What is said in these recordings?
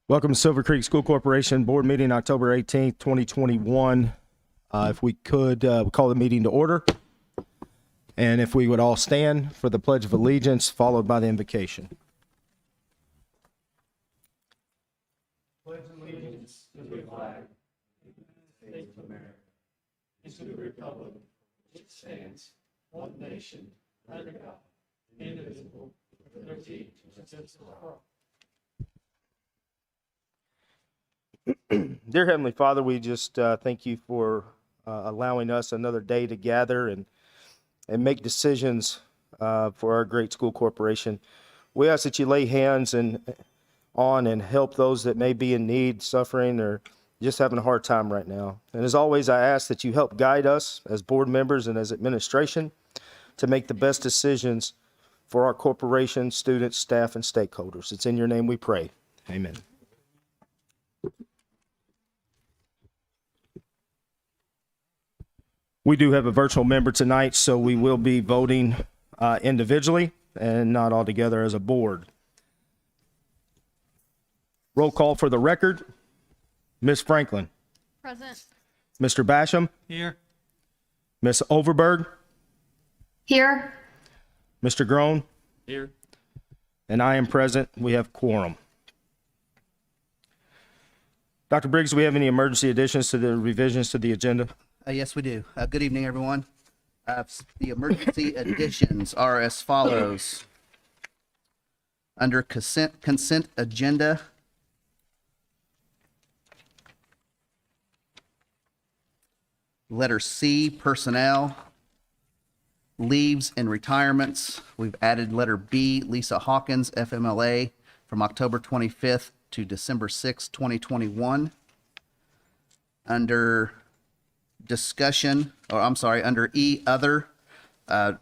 Welcome to Silver Creek School Corporation Board Meeting, October 18th, 2021. If we could call the meeting to order. And if we would all stand for the Pledge of Allegiance, followed by the invocation. Pledge allegiance to the flag of the United States of America and to the republic which stands, one nation, under God, indivisible, with liberty and justice for all. Dear Heavenly Father, we just thank you for allowing us another day to gather and make decisions for our great school corporation. We ask that you lay hands on and help those that may be in need, suffering, or just having a hard time right now. And as always, I ask that you help guide us as board members and as administration to make the best decisions for our corporation, students, staff, and stakeholders. It's in your name we pray. Amen. We do have a virtual member tonight, so we will be voting individually and not all together as a board. Roll call for the record. Ms. Franklin. Present. Mr. Basham. Here. Ms. Overberg. Here. Mr. Groen. Here. And I am present. We have quorum. Dr. Briggs, do we have any emergency additions to the revisions to the agenda? Yes, we do. Good evening, everyone. The emergency additions are as follows. Under consent agenda, letter C, personnel, leaves and retirements. We've added letter B, Lisa Hawkins, FMLA, from October 25th to December 6th, 2021. Under discussion, under E, other,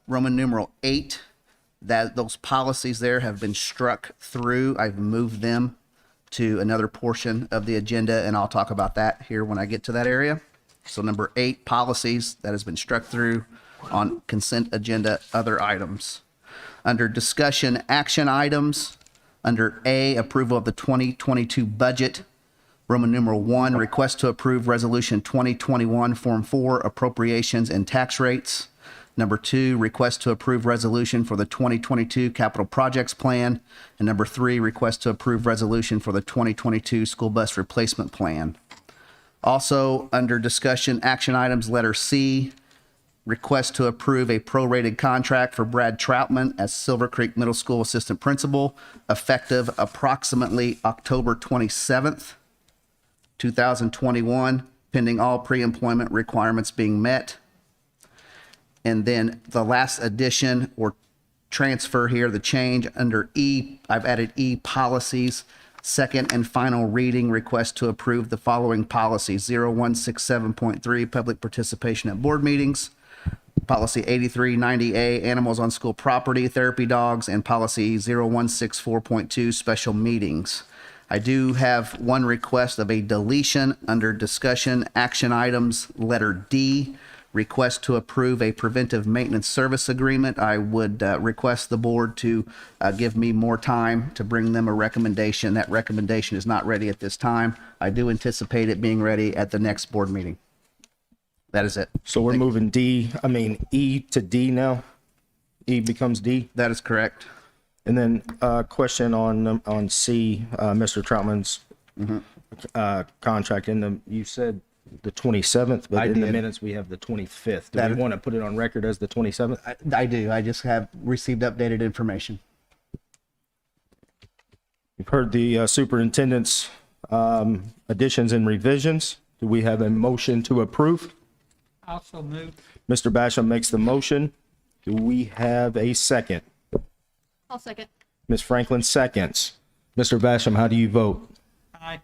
Roman numeral 8, that those policies there have been struck through. I've moved them to another portion of the agenda, and I'll talk about that here when I get to that area. So number 8, policies, that has been struck through on consent agenda, other items. Under discussion, action items, under A, approval of the 2022 budget, Roman numeral 1, request to approve resolution 2021 form 4, appropriations and tax rates. Number 2, request to approve resolution for the 2022 capital projects plan. And number 3, request to approve resolution for the 2022 school bus replacement plan. Also under discussion action items, letter C, request to approve a prorated contract for Brad Troutman as Silver Creek Middle School Assistant Principal, effective approximately October 27th. 2021, pending all pre-employment requirements being met. And then the last addition or transfer here, the change under E, I've added E, policies, second and final reading, request to approve the following policies: 0167.3, public participation at board meetings, policy 8390A, animals on school property, therapy dogs, and policy 0164.2, special meetings. I do have one request of a deletion under discussion action items, letter D, request to approve a preventive maintenance service agreement. I would request the board to give me more time to bring them a recommendation. That recommendation is not ready at this time. I do anticipate it being ready at the next board meeting. That is it. So we're moving E to D now? E becomes D? That is correct. And then question on C, Mr. Troutman's contract. You said the 27th, but in the minutes we have the 25th. Do we want to put it on record as the 27th? I do. I just have received updated information. You've heard the superintendent's additions and revisions. Do we have a motion to approve? Also moved. Mr. Basham makes the motion. Do we have a second? I'll second. Ms. Franklin seconds. Mr. Basham, how do you vote? Aye.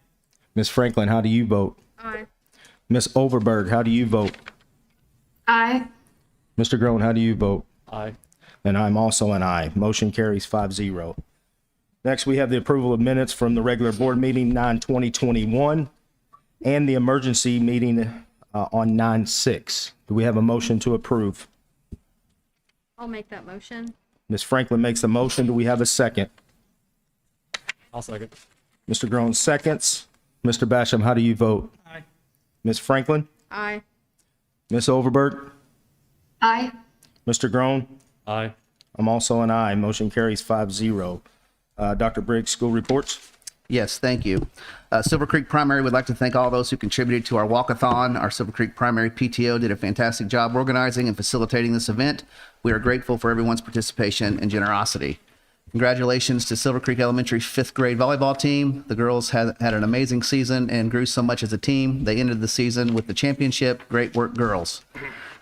Ms. Franklin, how do you vote? Aye. Ms. Overberg, how do you vote? Aye. Mr. Groen, how do you vote? Aye. And I'm also an aye. Motion carries 5-0. Next, we have the approval of minutes from the regular board meeting 9/20/21 and the emergency meeting on 9/6. Do we have a motion to approve? I'll make that motion. Ms. Franklin makes the motion. Do we have a second? I'll second. Mr. Groen seconds. Mr. Basham, how do you vote? Aye. Ms. Franklin? Aye. Ms. Overberg? Aye. Mr. Groen? Aye. I'm also an aye. Motion carries 5-0. Dr. Briggs, school reports? Yes, thank you. Silver Creek Primary would like to thank all those who contributed to our walkathon. Our Silver Creek Primary PTO did a fantastic job organizing and facilitating this event. We are grateful for everyone's participation and generosity. Congratulations to Silver Creek Elementary 5th grade volleyball team. The girls had an amazing season and grew so much as a team. They ended the season with the championship. Great work, girls.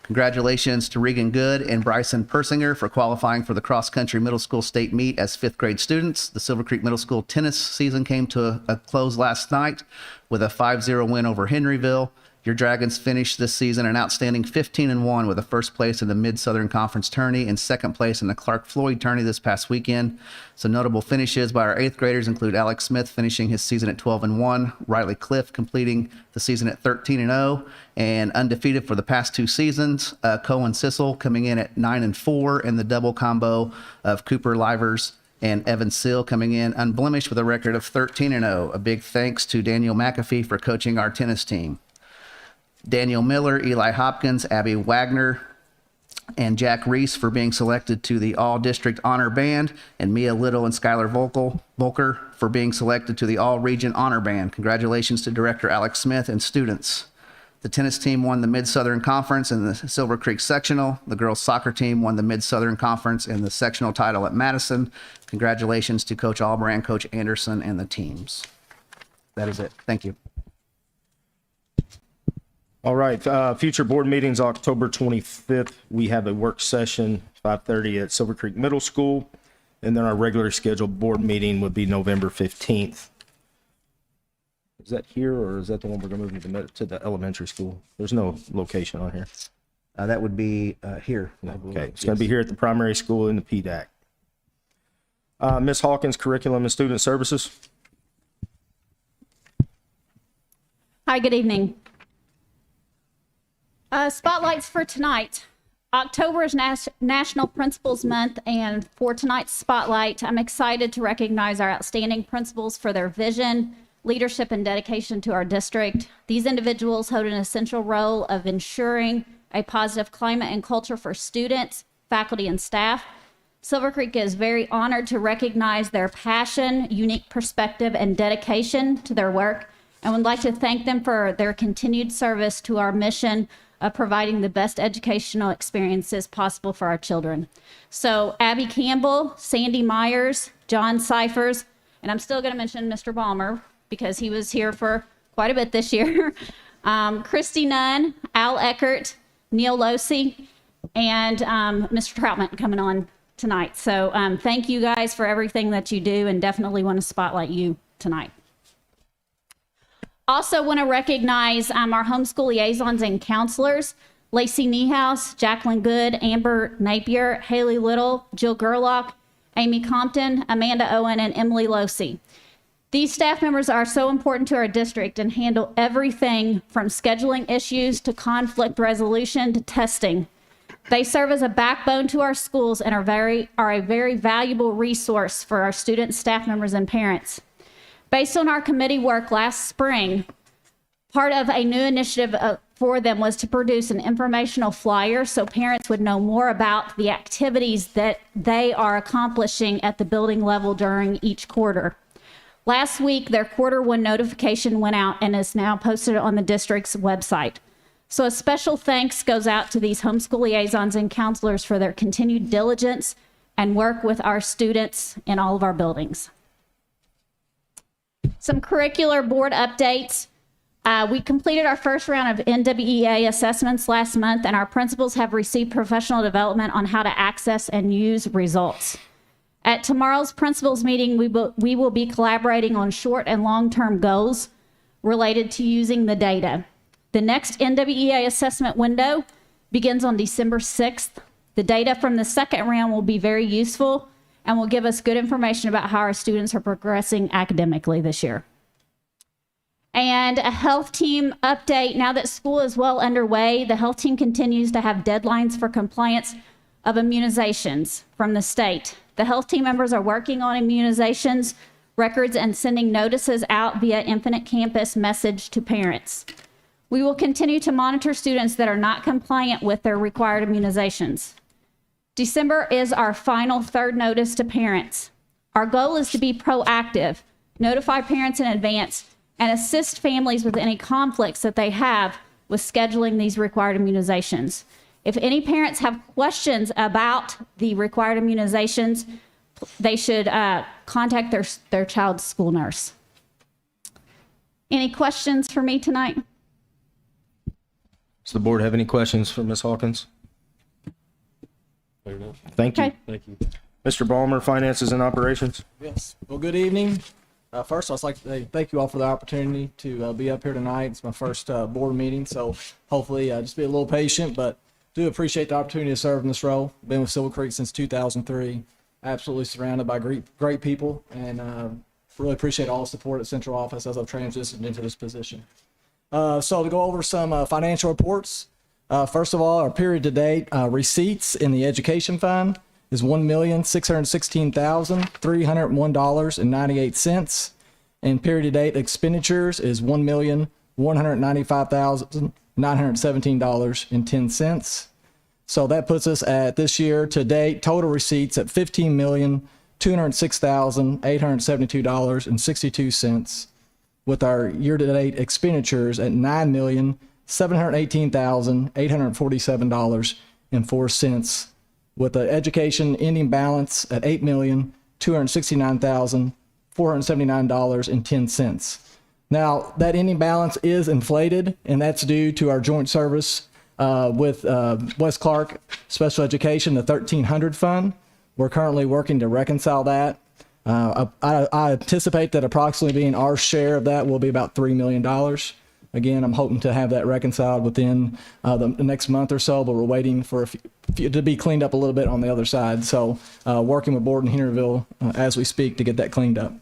Congratulations to Regan Good and Bryson Persinger for qualifying for the cross-country middle school state meet as 5th grade students. The Silver Creek Middle School tennis season came to a close last night with a 5-0 win over Henryville. Your Dragons finished this season an outstanding 15-1 with a first place in the Mid-Southern Conference tourney and second place in the Clark Floyd tourney this past weekend. Some notable finishes by our 8th graders include Alex Smith finishing his season at 12-1, Riley Cliff completing the season at 13-0, and undefeated for the past 2 seasons, Cohen Sissel coming in at 9-4, and the double combo of Cooper Livers and Evan Sill coming in unblemished with a record of 13-0. A big thanks to Daniel McAfee for coaching our tennis team. Daniel Miller, Eli Hopkins, Abby Wagner, and Jack Reese for being selected to the All-District Honor Band, and Mia Little and Skylar Volker for being selected to the All-Region Honor Band. Congratulations to Director Alex Smith and students. The tennis team won the Mid-Southern Conference in the Silver Creek Sectional. The girls' soccer team won the Mid-Southern Conference in the sectional title at Madison. Congratulations to Coach Albrand, Coach Anderson, and the teams. That is it. Thank you. All right, future board meetings, October 25th. We have a work session, 5:30 at Silver Creek Middle School. And then our regular scheduled board meeting would be November 15th. Is that here, or is that the one we're going to move to the elementary school? There's no location on here. That would be here. I believe. Okay, it's going to be here at the primary school in the PDAC. Ms. Hawkins, Curriculum and Student Services. Hi, good evening. Spotlights for tonight. October is National Principals Month, and for tonight's spotlight, I'm excited to recognize our outstanding principals for their vision, leadership, and dedication to our district. These individuals hold an essential role of ensuring a positive climate and culture for students, faculty, and staff. Silver Creek is very honored to recognize their passion, unique perspective, and dedication to their work, and would like to thank them for their continued service to our mission of providing the best educational experiences possible for our children. So Abby Campbell, Sandy Myers, John Cyphers, and I'm still going to mention Mr. Balmer because he was here for quite a bit this year. Christy Nunn, Al Eckert, Neil Losey, and Mr. Troutman coming on tonight. So thank you guys for everything that you do, and definitely want to spotlight you tonight. Also want to recognize our homeschool liaisons and counselors, Lacey Niehaus, Jacqueline Good, Amber Napier, Haley Little, Jill Gerlach, Amy Compton, Amanda Owen, and Emily Losey. These staff members are so important to our district and handle everything from scheduling issues to conflict resolution to testing. They serve as a backbone to our schools and are a very valuable resource for our students, staff members, and parents. Based on our committee work last spring, part of a new initiative for them was to produce an informational flyer so parents would know more about the activities that they are accomplishing at the building level during each quarter. Last week, their quarter one notification went out and is now posted on the district's website. So a special thanks goes out to these homeschool liaisons and counselors for their continued diligence and work with our students in all of our buildings. Some curricular board updates. We completed our first round of NWEA assessments last month, and our principals have received professional development on how to access and use results. At tomorrow's principals meeting, we will be collaborating on short and long-term goals related to using the data. The next NWEA assessment window begins on December 6th. The data from the second round will be very useful and will give us good information about how our students are progressing academically this year. And a health team update. Now that school is well underway, the health team continues to have deadlines for compliance of immunizations from the state. The health team members are working on immunizations records, and sending notices out via Infinite Campus message to parents. We will continue to monitor students that are not compliant with their required immunizations. December is our final third notice to parents. Our goal is to be proactive, notify parents in advance, and assist families with any conflicts that they have with scheduling these required immunizations. If any parents have questions about the required immunizations, they should contact their child's school nurse. Any questions for me tonight? Does the board have any questions for Ms. Hawkins? Thank you. Okay. Thank you. Mr. Ballmer, Finances and Operations. Yes. Well, good evening. First, I'd like to say thank you all for the opportunity to be up here tonight. It's my first board meeting, so hopefully just be a little patient, but do appreciate the opportunity to serve in this role. Been with Silver Creek since 2003. Absolutely surrounded by great people, and really appreciate all the support at Central Office as I've transitioned into this position. So to go over some financial reports. First of all, our period to date receipts in the education fund is $1,616,301.98, and period to date expenditures is $1,195,917.10. So that puts us at this year to date total receipts at $15,206,872.62, with our year to date expenditures at $9,718,847.04, with the education ending balance at $8,269,479.10. Now, that ending balance is inflated, and that's due to our joint service with West Clark Special Education, the 1300 fund. We're currently working to reconcile that. I anticipate that approximately being our share of that will be about $3 million. Again, I'm hoping to have that reconciled within the next month or so, but we're waiting for to be cleaned up a little bit on the other side. So working with Borden Henryville as we speak to get that cleaned up.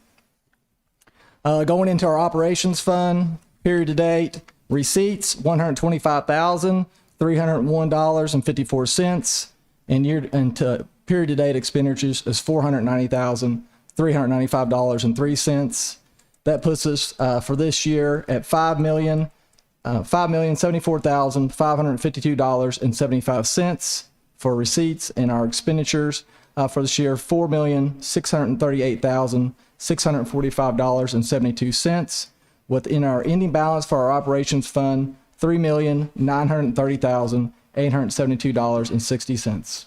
Going into our operations fund, period to date, receipts, $125,301.54, and period to date expenditures is $490,395.03. That puts us for this year at $5,074,552.75 for receipts, and our expenditures for this year $4,638,645.72. Within our ending balance for our operations fund, $3,930,872.60.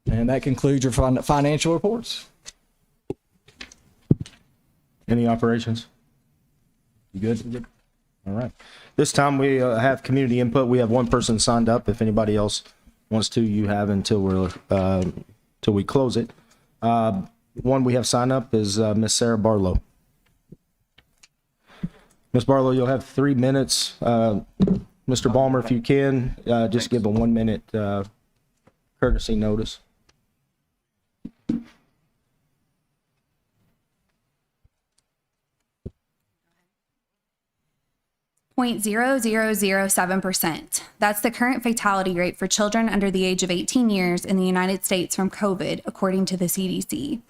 And that concludes your financial reports. Any operations? You good? All right. This time we have community input. We have one person signed up. If anybody else wants to, you have until till we close it. One we have signed up is Miss Sarah Barlow. Miss Barlow, you'll have 3 minutes. Mr. Ballmer, if you can, just give a 1 minute courtesy notice. .0007%. That's the current fatality rate for children under the age of 18 years in the United States from COVID, according to the CDC.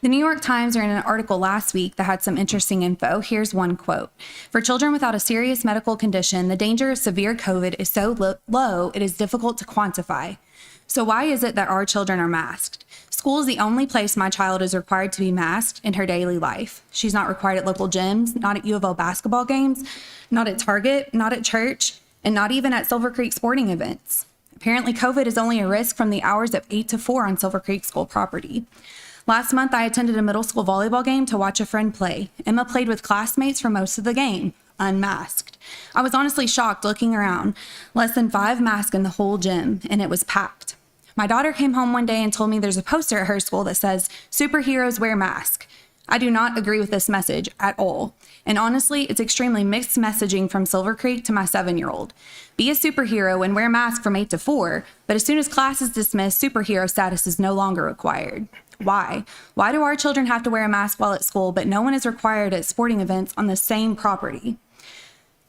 The New York Times ran an article last week that had some interesting info. Here's one quote. For children without a serious medical condition, the danger of severe COVID is so low it is difficult to quantify. So why is it that our children are masked? School is the only place my child is required to be masked in her daily life. She's not required at local gyms, not at U of L basketball games, not at Target, not at church, and not even at Silver Creek sporting events. Apparently, COVID is only a risk from the hours of 8 to 4 on Silver Creek school property. Last month, I attended a middle school volleyball game to watch a friend play. Emma played with classmates for most of the game, unmasked. I was honestly shocked looking around. Less than 5 masks in the whole gym, and it was packed. My daughter came home one day and told me there's a poster at her school that says, "Superheroes wear masks." I do not agree with this message at all. And honestly, it's extremely mixed messaging from Silver Creek to my 7-year-old. Be a superhero and wear a mask from 8 to 4, but as soon as class is dismissed, superhero status is no longer required. Why? Why do our children have to wear a mask while at school, but no one is required at sporting events on the same property?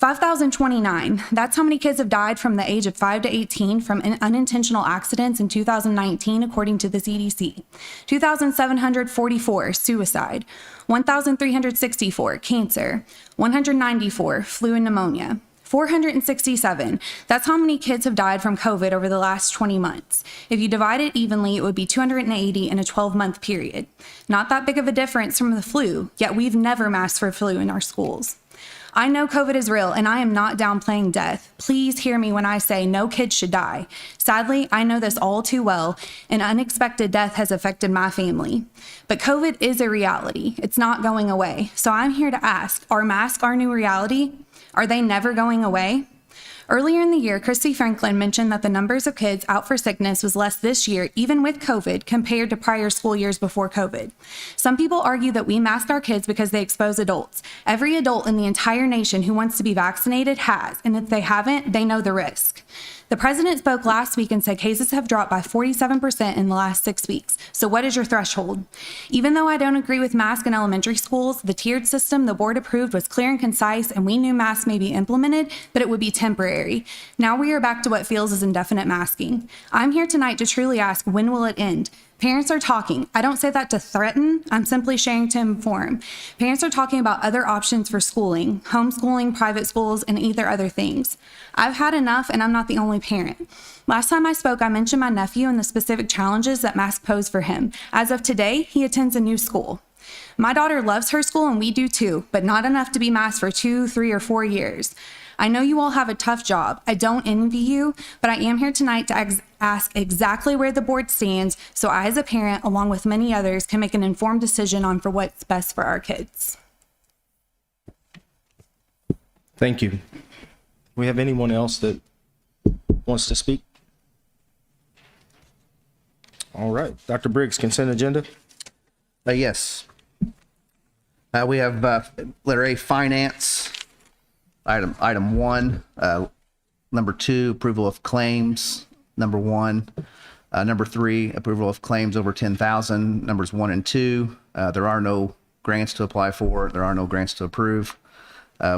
5,029. That's how many kids have died from the age of 5 to 18 from unintentional accidents in 2019, according to the CDC. 2,744, suicide. 1,364, cancer. 194, flu and pneumonia. 467. That's how many kids have died from COVID over the last 20 months. If you divide it evenly, it would be 280 in a 12-month period. Not that big of a difference from the flu, yet we've never masked for flu in our schools. I know COVID is real, and I am not downplaying death. Please hear me when I say no kid should die. Sadly, I know this all too well. An unexpected death has affected my family. But COVID is a reality. It's not going away. So I'm here to ask, are masks our new reality? Are they never going away? Earlier in the year, Christy Franklin mentioned that the numbers of kids out for sickness was less this year, even with COVID, compared to prior school years before COVID. Some people argue that we mask our kids because they expose adults. Every adult in the entire nation who wants to be vaccinated has, and if they haven't, they know the risk. The president spoke last week and said cases have dropped by 47% in the last 6 weeks. So what is your threshold? Even though I don't agree with masks in elementary schools, the tiered system the board approved was clear and concise, and we knew masks may be implemented, but it would be temporary. Now we are back to what feels as indefinite masking. I'm here tonight to truly ask, when will it end? Parents are talking. I don't say that to threaten. I'm simply sharing to inform. Parents are talking about other options for schooling, homeschooling, private schools, and either other things. I've had enough, and I'm not the only parent. Last time I spoke, I mentioned my nephew and the specific challenges that masks pose for him. As of today, he attends a new school. My daughter loves her school, and we do too, but not enough to be masked for 2, 3, or 4 years. I know you all have a tough job. I don't envy you, but I am here tonight to ask exactly where the board stands so I, as a parent, along with many others, can make an informed decision on for what's best for our kids. Thank you. We have anyone else that wants to speak? All right, Dr. Briggs, consent agenda? Yes. We have letter A, finance. Item 1, number 2, approval of claims, number 1. Number 3, approval of claims over 10,000, numbers 1 and 2. There are no grants to apply for. There are no grants to approve.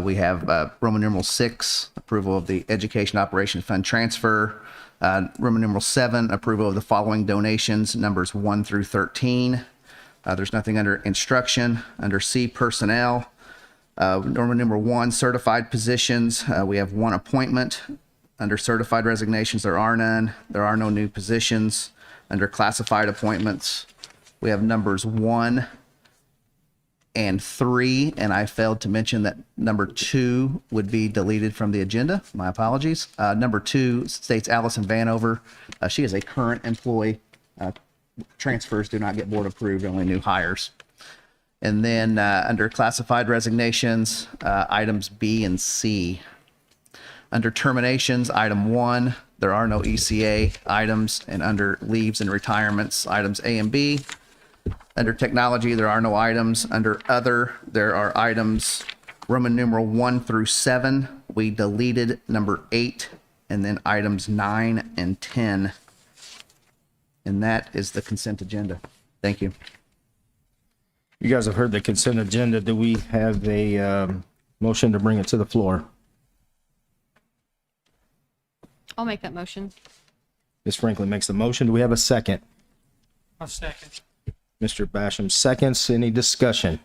We have Roman numeral 6, approval of the Education Operations Fund transfer. Roman numeral 7, approval of the following donations, numbers 1 through 13. There's nothing under instruction. Under C, personnel. Roman numeral 1, certified positions. We have 1 appointment. Under certified resignations, there are none. There are no new positions. Under classified appointments, we have numbers 1 and 3, and I failed to mention that number 2 would be deleted from the agenda. My apologies. Number 2 states Allison Vanover. She is a current employee. Transfers do not get board approved, only new hires. And then under classified resignations, items B and C. Under terminations, item 1, there are no ECA items. And under leaves and retirements, items A and B. Under technology, there are no items. Under other, there are items Roman numeral 1 through 7. We deleted number 8, and then items 9 and 10. And that is the consent agenda. Thank you. You guys have heard the consent agenda. Do we have a motion to bring it to the floor? I'll make that motion. Ms. Franklin makes the motion. Do we have a second? I'll second. Mr. Basham seconds. Any discussion?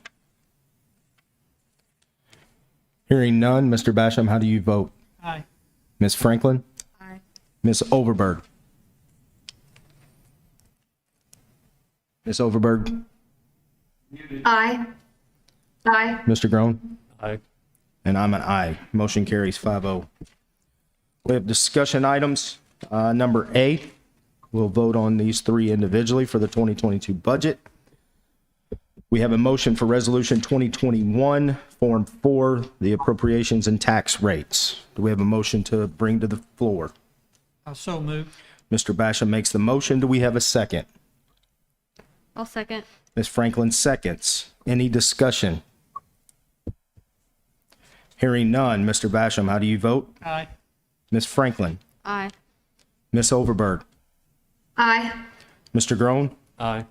Hearing none. Mr. Basham, how do you vote? Aye. Ms. Franklin? Aye. Ms. Overberg? Ms. Overberg? Aye. Aye. Mr. Groen? Aye. And I'm an aye. Motion carries 5-0. We have discussion items. Number A, we'll vote on these 3 individually for the 2022 budget. We have a motion for Resolution 2021, Form 4, the appropriations and tax rates. Do we have a motion to bring to the floor? I'll so move. Mr. Basham makes the motion. Do we have a second? I'll second. Ms. Franklin seconds. Any discussion? Hearing none. Mr. Basham, how do you vote? Aye. Ms. Franklin? Aye. Ms. Overberg? Aye. Mr. Groen? Aye.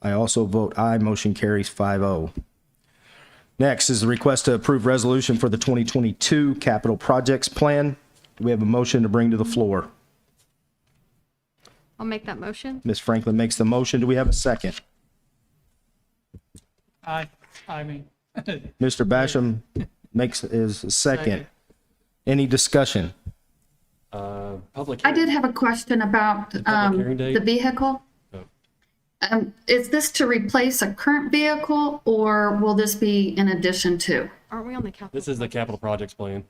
I also vote aye. Motion carries 5-0. Next is the request to approve resolution for the 2022 capital projects plan. Do we have a motion to bring to the floor? I'll make that motion. Ms. Franklin makes the motion. Do we have a second? Aye. I mean, Mr. Basham is a second. Second. Any discussion? Public I did have a question about public hearing date? the vehicle. Is this to replace a current vehicle or will this be in addition to? Aren't we on the capital? This is the capital projects plan.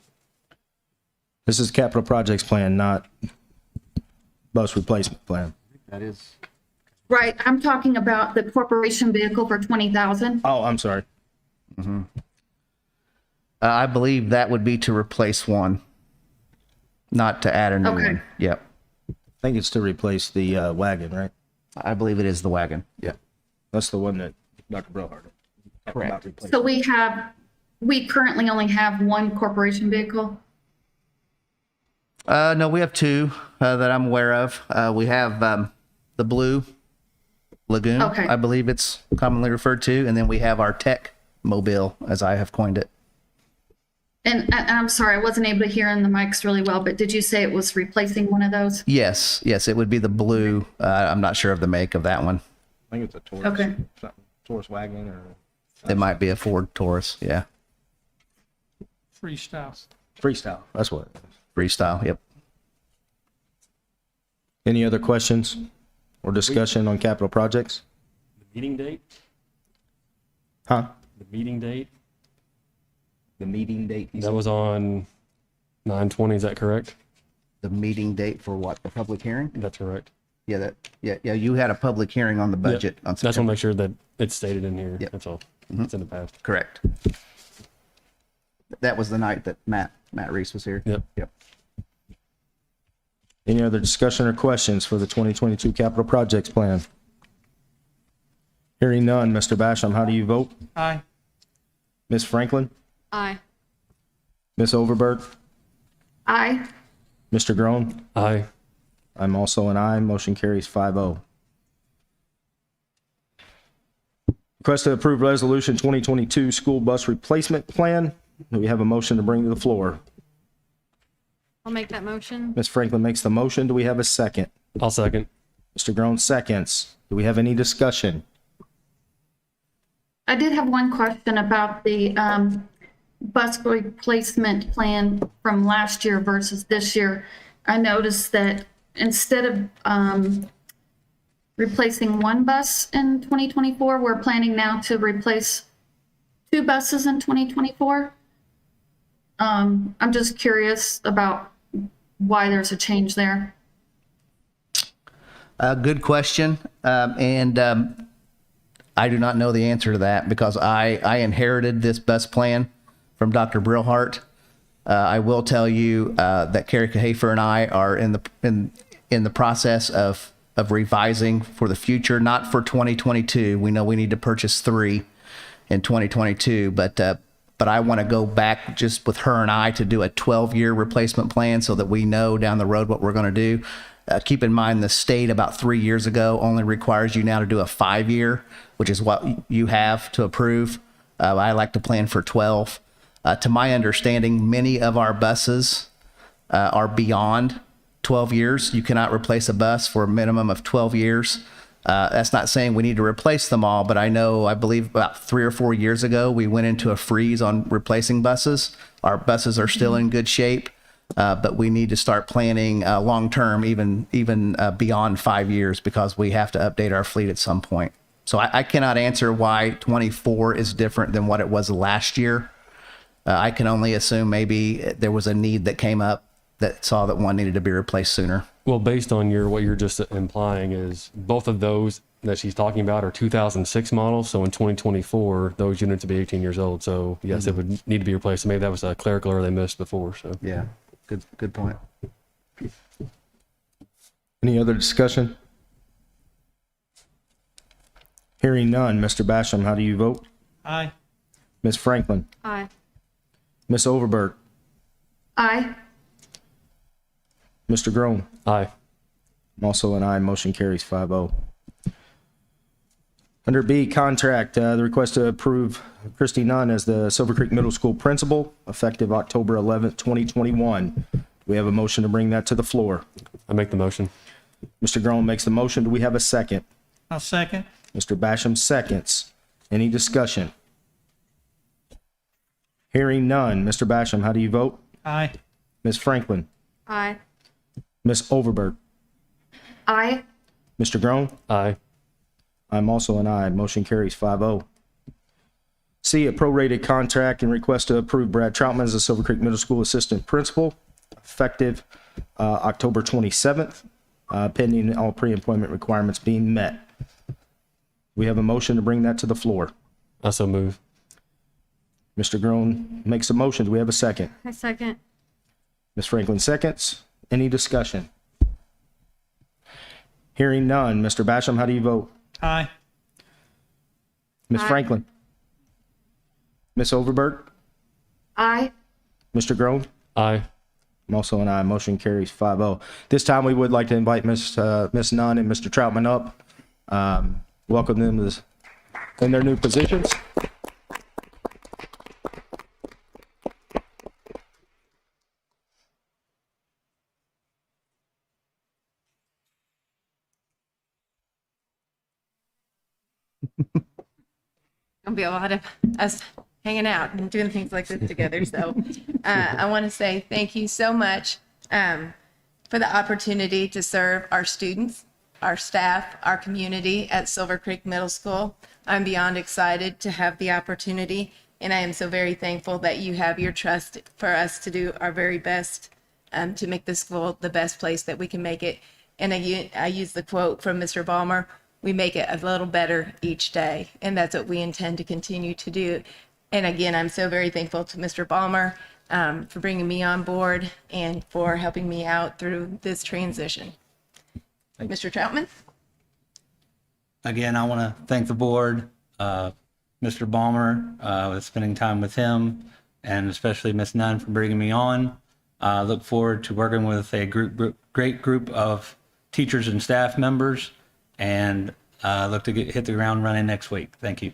This is capital projects plan, not bus replacement plan. That is. Right, I'm talking about the corporation vehicle for 20,000. Oh, I'm sorry. I believe that would be to replace one, not to add a new Okay. one. Yep. I think it's to replace the wagon, right? I believe it is the wagon. Yep. That's the one that Dr. Brillhart talked Correct. about replacing. So we currently only have one corporation vehicle? No, we have two that I'm aware of. We have the Blue Lagoon, Okay. I believe it's commonly referred to, and then we have our Tech Mobile, as I have coined it. And I'm sorry, I wasn't able to hear in the mics really well, but did you say it was replacing one of those? Yes, it would be the Blue. I'm not sure of the make of that one. I think it's a Taurus. Okay. Something, Taurus wagon or It might be a Ford Taurus. Yeah, freestyle. freestyle. That's what it is. freestyle. Yep. Any other questions or discussion on capital projects? The meeting date? Huh? The meeting date? The meeting date. That was on 9/20, is that correct? The meeting date for what? The public hearing? That's correct. Yeah, you had a public hearing on the budget on Just want to September. make sure that it's stated in here. Yep. That's all. It's in the past. Correct. That was the night that Matt Reese was here. Yep. Yep. Any other discussion or questions for the 2022 capital projects plan? Hearing none, Mr. Basham, how do you vote? Aye. Ms. Franklin? Aye. Ms. Overberg? Aye. Mr. Groen? Aye. I'm also an aye. Motion carries 5-0. Request to approve resolution 2022 school bus replacement plan. Do we have a motion to bring to the floor? I'll make that motion. Ms. Franklin makes the motion. Do we have a second? I'll second. Mr. Groen seconds. Do we have any discussion? I did have one question about the bus replacement plan from last year versus this year. I noticed that instead of replacing one bus in 2024, we're planning now to replace 2 buses in 2024. I'm just curious about why there's a change there. Good question. I do not know the answer to that because I inherited this bus plan from Dr. Brillhart. I will tell you that Carrie Cahafer and I are in the process of revising for the future, not for 2022. We know we need to purchase 3 in 2022, but I want to go back just with her and I to do a 12-year replacement plan so that we know down the road what we're going to do. Keep in mind the state about 3 years ago only requires you now to do a 5-year, which is what you have to approve. I like to plan for 12. To my understanding, many of our buses are beyond 12 years. You cannot replace a bus for a minimum of 12 years. That's not saying we need to replace them all, but I believe about 3 or 4 years ago, we went into a freeze on replacing buses. Our buses are still in good shape, but we need to start planning long-term, even beyond 5 years, because we have to update our fleet at some point. So I cannot answer why 24 is different than what it was last year. I can only assume maybe there was a need that came up that saw that one needed to be replaced sooner. Well, based on what you're just implying is both of those that she's talking about are 2006 models. So in 2024, those units will be 18 years old. So yes, it would need to be replaced. Maybe that was a clerical error they missed before. So Yeah, good point. Any other discussion? Hearing none, Mr. Basham, how do you vote? Aye. Ms. Franklin? Aye. Ms. Overberg? Aye. Mr. Groen? aye. I'm also an aye. Motion carries 5-0. Under B, contract, the request to approve Christy Nunn as the Silver Creek Middle School principal, effective October 11th, 2021. We have a motion to bring that to the floor. I make the motion. Mr. Groen makes the motion. Do we have a second? I'll second. Mr. Basham seconds. Any discussion? Hearing none. Mr. Basham, how do you vote? Aye. Ms. Franklin? Aye. Ms. Overberg? Aye. Mr. Groen? Aye. I'm also an aye. Motion carries 5-0. C, a prorated contract and request to approve Brad Troutman as the Silver Creek Middle School Assistant Principal, effective October 27th, pending all pre-employment requirements being met. We have a motion to bring that to the floor. I so move. Mr. Groen makes a motion. Do we have a second? I second. Ms. Franklin seconds. Any discussion? Hearing none. Mr. Basham, how do you vote? Aye. Ms. Franklin? Ms. Overberg? Aye. Mr. Groen? Aye. I'm also an aye. Motion carries 5-0. This time, we would like to invite Miss Nunn and Mr. Troutman up. Welcome them in their new positions. Gonna be a lot of us hanging out and doing things like this together. So I want to say thank you so much for the opportunity to serve our students, our staff, our community at Silver Creek Middle School. I'm beyond excited to have the opportunity, and I am so very thankful that you have your trust for us to do our very best to make this school the best place that we can make it. And I use the quote from Mr. Ballmer, we make it a little better each day. And that's what we intend to continue to do. And again, I'm so very thankful to Mr. Ballmer for bringing me on board and for helping me out through this transition. Mr. Troutman? Again, I want to thank the board, Mr. Ballmer, with spending time with him, and especially Ms. Nunn for bringing me on. Look forward to working with a great group of teachers and staff members, and look to hit the ground running next week. Thank you.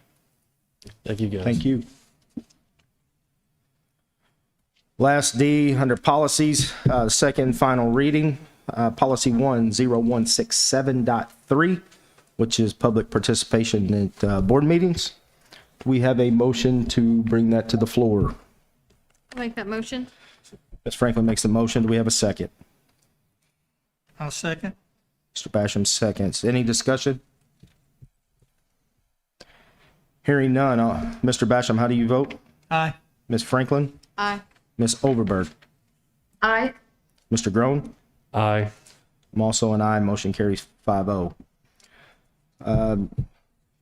Thank you, guys. Thank you. Last D, under policies, second final reading, policy 10167.3, which is public participation at board meetings. Do we have a motion to bring that to the floor? I'll make that motion. Ms. Franklin makes the motion. Do we have a second? I'll second. Mr. Basham seconds. Any discussion? Hearing none. Mr. Basham, how do you vote? Aye. Ms. Franklin? Aye. Ms. Overberg? Aye. Mr. Groen? Aye. I'm also an aye. Motion carries 5-0.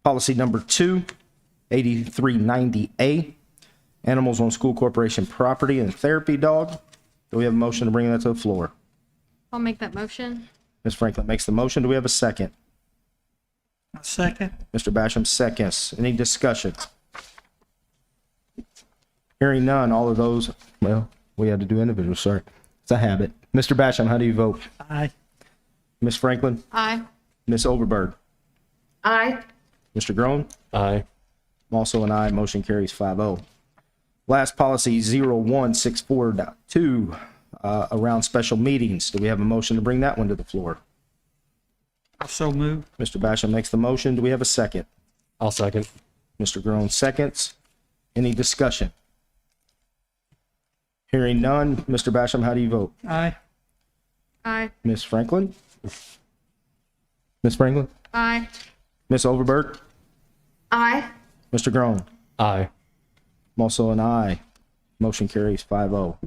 Policy number 2, 8390A, animals on school corporation property and therapy dog. Do we have a motion to bring that to the floor? I'll make that motion. Ms. Franklin makes the motion. Do we have a second? I'll second. Mr. Basham seconds. Any discussion? Hearing none. All of those, well, we had to do individual, sorry. It's a habit. Mr. Basham, how do you vote? Aye. Ms. Franklin? Aye. Ms. Overberg? Aye. Mr. Groen? Aye. I'm also an aye. Motion carries 5-0. Last policy 0164.2, around special meetings. Do we have a motion to bring that one to the floor? I'll so move. Mr. Basham makes the motion. Do we have a second? I'll second. Mr. Groen seconds. Any discussion? Hearing none. Mr. Basham, how do you vote? Aye. Aye. Ms. Franklin? Ms. Franklin? Aye. Ms. Overberg? Aye. Mr. Groen? Aye. I'm also an aye. Motion carries 5-0.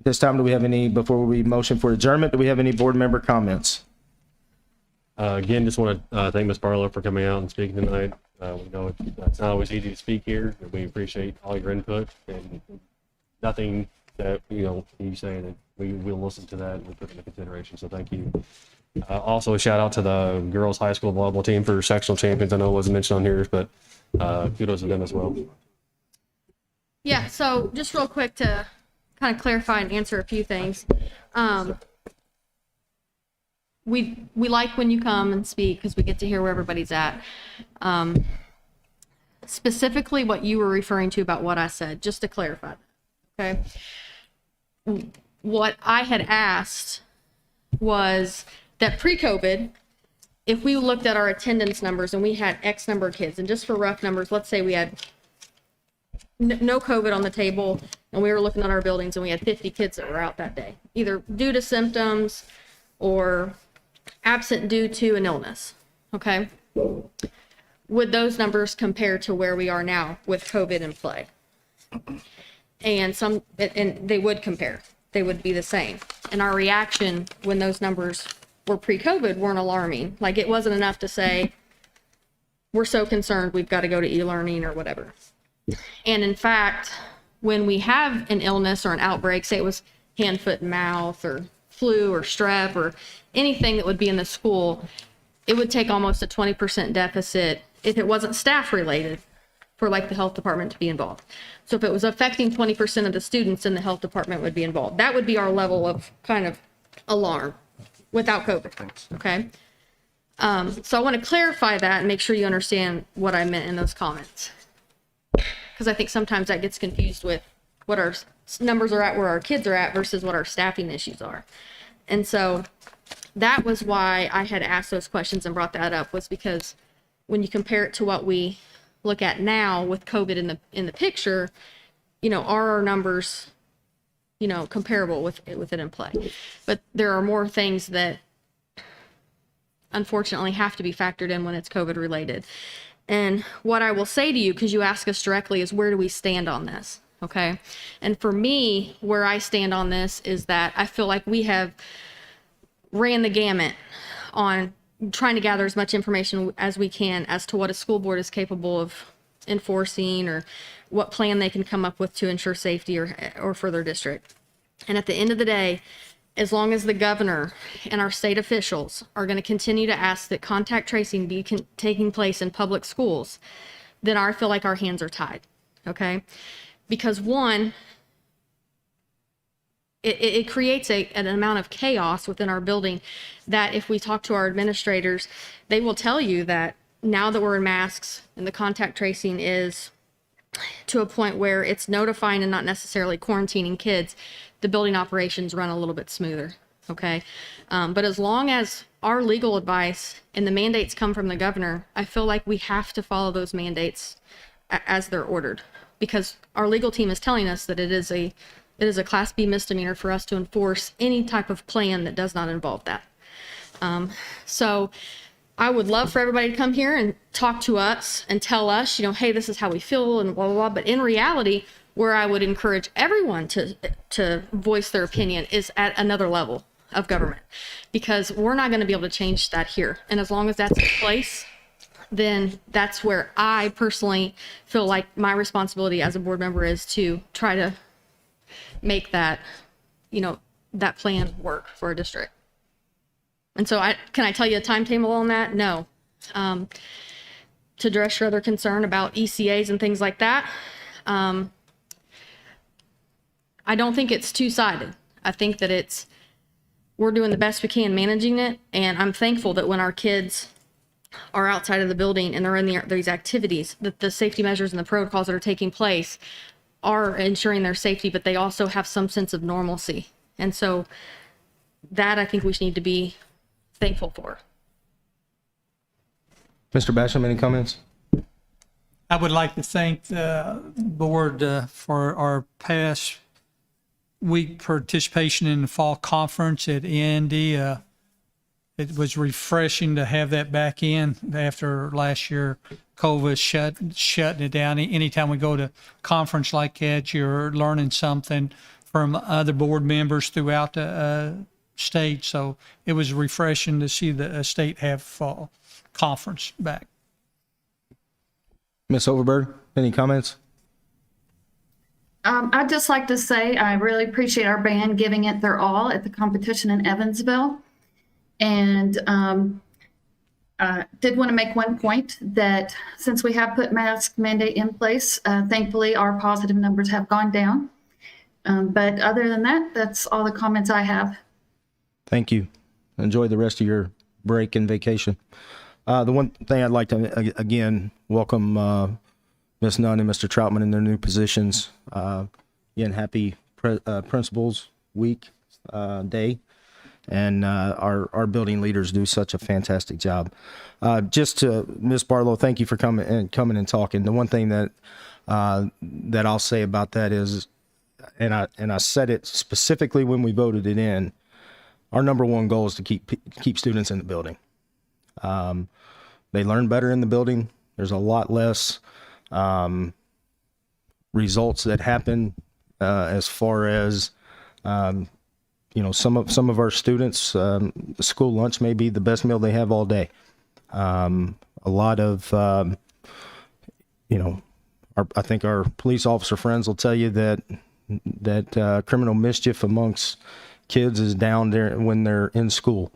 This time, do we have any, before we motion for adjournment, do we have any board member comments? Again, just want to thank Ms. Barlow for coming out and speaking tonight. We know it's not always easy to speak here, and we appreciate all your input, and nothing that, you say that we will listen to that and we put into consideration. So thank you. Also, a shout out to the girls high school volleyball team for sectional champions. I know it wasn't mentioned on here, but kudos to them as well. Yeah, so just real quick to kind of clarify and answer a few things. we like when you come and speak because we get to hear where everybody's at. Specifically what you were referring to about what I said, just to clarify that, okay? What I had asked was that pre-COVID, if we looked at our attendance numbers and we had X number of kids, and just for rough numbers, let's say we had no COVID on the table and we were looking at our buildings and we had 50 kids that were out that day, either due to symptoms or absent due to an illness, okay? Would those numbers compare to where we are now with COVID in play? And they would compare. They would be the same. And our reaction when those numbers were pre-COVID weren't alarming. Like, it wasn't enough to say, we're so concerned we've got to go to e-learning or whatever. And in fact, when we have an illness or an outbreak, say it was hand, foot, and mouth, or flu or strep or anything that would be in the school, it would take almost a 20% deficit if it wasn't staff related for like the health department to be involved. So if it was affecting 20% of the students, then the health department would be involved. That would be our level of kind of alarm without COVID, okay? So I want to clarify that and make sure you understand what I meant in those comments. Because I think sometimes that gets confused with what our numbers are at, where our kids are at versus what our staffing issues are. And so that was why I had asked those questions and brought that up, was because when you compare it to what we look at now with COVID in the picture, you know, are our numbers, you know, comparable with it in play? But there are more things that unfortunately have to be factored in when it's COVID related. And what I will say to you, because you ask us directly, is where do we stand on this? Okay. And for me, where I stand on this is that I feel like we have ran the gamut on trying to gather as much information as we can as to what a school board is capable of enforcing or what plan they can come up with to ensure safety or for their district. And at the end of the day, as long as the governor and our state officials are going to continue to ask that contact tracing be taking place in public schools, then I feel like our hands are tied, okay? Because one, it creates an amount of chaos within our building that if we talk to our administrators, they will tell you that now that we're in masks and the contact tracing is to a point where it's notifying and not necessarily quarantining kids, the building operations run a little bit smoother, okay? But as long as our legal advice and the mandates come from the governor, I feel like we have to follow those mandates as they're ordered, because our legal team is telling us that it is a Class B misdemeanor for us to enforce any type of plan that does not involve that. So I would love for everybody to come here and talk to us and tell us, you know, hey, this is how we feel and blah, blah, blah. But in reality, where I would encourage everyone to voice their opinion is at another level of government, because we're not going to be able to change that here. And as long as that's in place, then that's where I personally feel like my responsibility as a board member is to try to make that, you know, that plan work for a district. And so can I tell you a timetable on that? No. To address your other concern about ECAs and things like that, I don't think it's two-sided. I think that we're doing the best we can managing it. And I'm thankful that when our kids are outside of the building and they're in these activities, that the safety measures and the protocols that are taking place are ensuring their safety, but they also have some sense of normalcy. And so that I think we need to be thankful for. Mr. Basham, any comments? I would like to thank the board for our past week participation in the fall conference at Andy. It was refreshing to have that back in after last year COVID shutting it down. Anytime we go to conference like that, you're learning something from other board members throughout the state. So it was refreshing to see the state have fall conference back. Ms. Overberg, any comments? I'd just like to say I really appreciate our band giving it their all at the competition in Evansville. And did want to make one point that since we have put mask mandate in place, thankfully our positive numbers have gone down. But other than that, that's all the comments I have. Thank you. enjoy the rest of your break and vacation. The one thing I'd like to, again, welcome Ms. Nunn and Mr. Troutman in their new positions. Again, happy Principals Week day. And our building leaders do such a fantastic job. Just to Ms. Barlow, thank you for coming and talking. The one thing that I'll say about that is, and I said it specifically when we voted it in, our number one goal is to keep students in the building. They learn better in the building. There's a lot less results that happen as far as some of our students, school lunch may be the best meal they have all day. A lot of I think our police officer friends will tell you that criminal mischief amongst kids is down there when they're in school.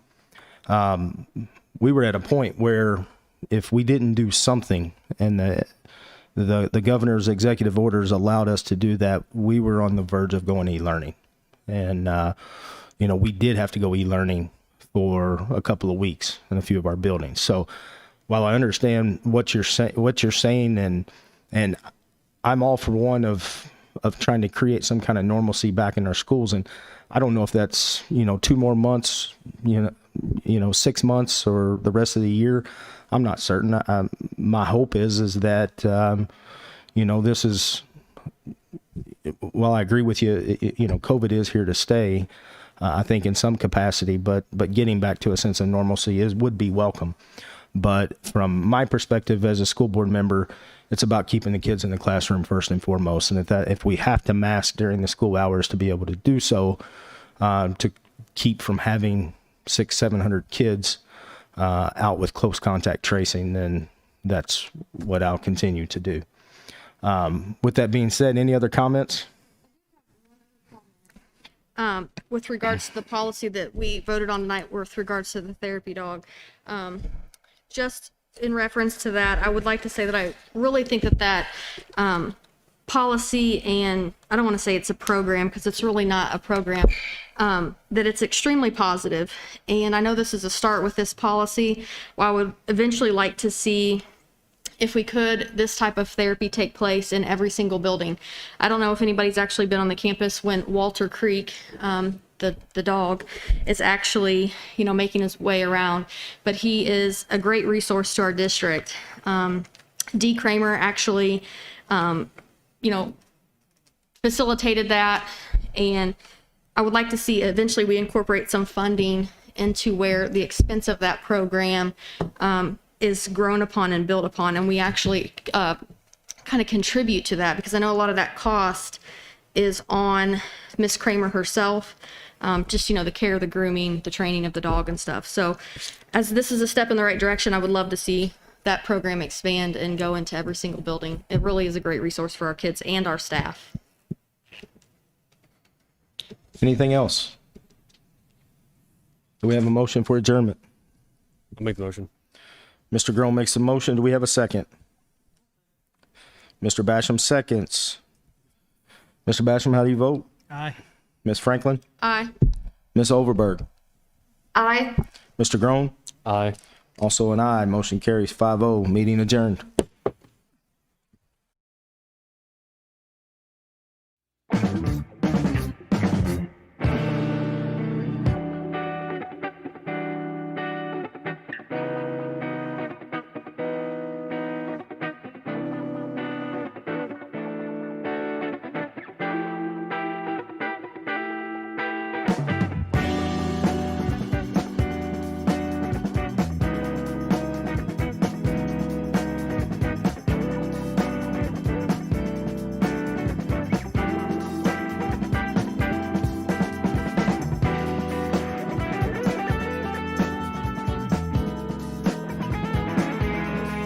We were at a point where if we didn't do something, and the governor's executive orders allowed us to do that, we were on the verge of going e-learning. And, we did have to go e-learning for a couple of weeks in a few of our buildings. So while I understand what you're saying, and I'm all for one of trying to create some kind of normalcy back in our schools. And I don't know if that's, 2 more months, 6 months or the rest of the year. I'm not certain. My hope is that, this is, while I agree with you, COVID is here to stay, I think in some capacity, but getting back to a sense of normalcy would be welcome. But from my perspective as a school board member, it's about keeping the kids in the classroom first and foremost. And if we have to mask during the school hours to be able to do so, to keep from having 600-700 kids out with close contact tracing, then that's what I'll continue to do. With that being said, any other comments? With regards to the policy that we voted on tonight, with regards to the therapy dog, just in reference to that, I would like to say that I really think that policy, and I don't want to say it's a program because it's really not a program, that it's extremely positive. And I know this is a start with this policy. Well, I would eventually like to see, if we could, this type of therapy take place in every single building. I don't know if anybody's actually been on the campus when Walter Creek, the dog, is actually, making his way around, but he is a great resource to our district. D. Kramer actually, facilitated that, and I would like to see eventually we incorporate some funding into where the expense of that program is grown upon and built upon, and we actually kind of contribute to that, because I know a lot of that cost is on Miss Kramer herself, just, the care, the grooming, the training of the dog and stuff. So as this is a step in the right direction, I would love to see that program expand and go into every single building. It really is a great resource for our kids and our staff. Anything else? Do we have a motion for adjournment? I'll make the motion. Mr. Grohl makes a motion. Do we have a second? Mr. Basham seconds. Mr. Basham, how do you vote? Aye. Ms. Franklin? Aye. Ms. Overberg? Aye. Mr. Grohl? Aye. Also an aye. Motion carries 5-0. Meeting adjourned.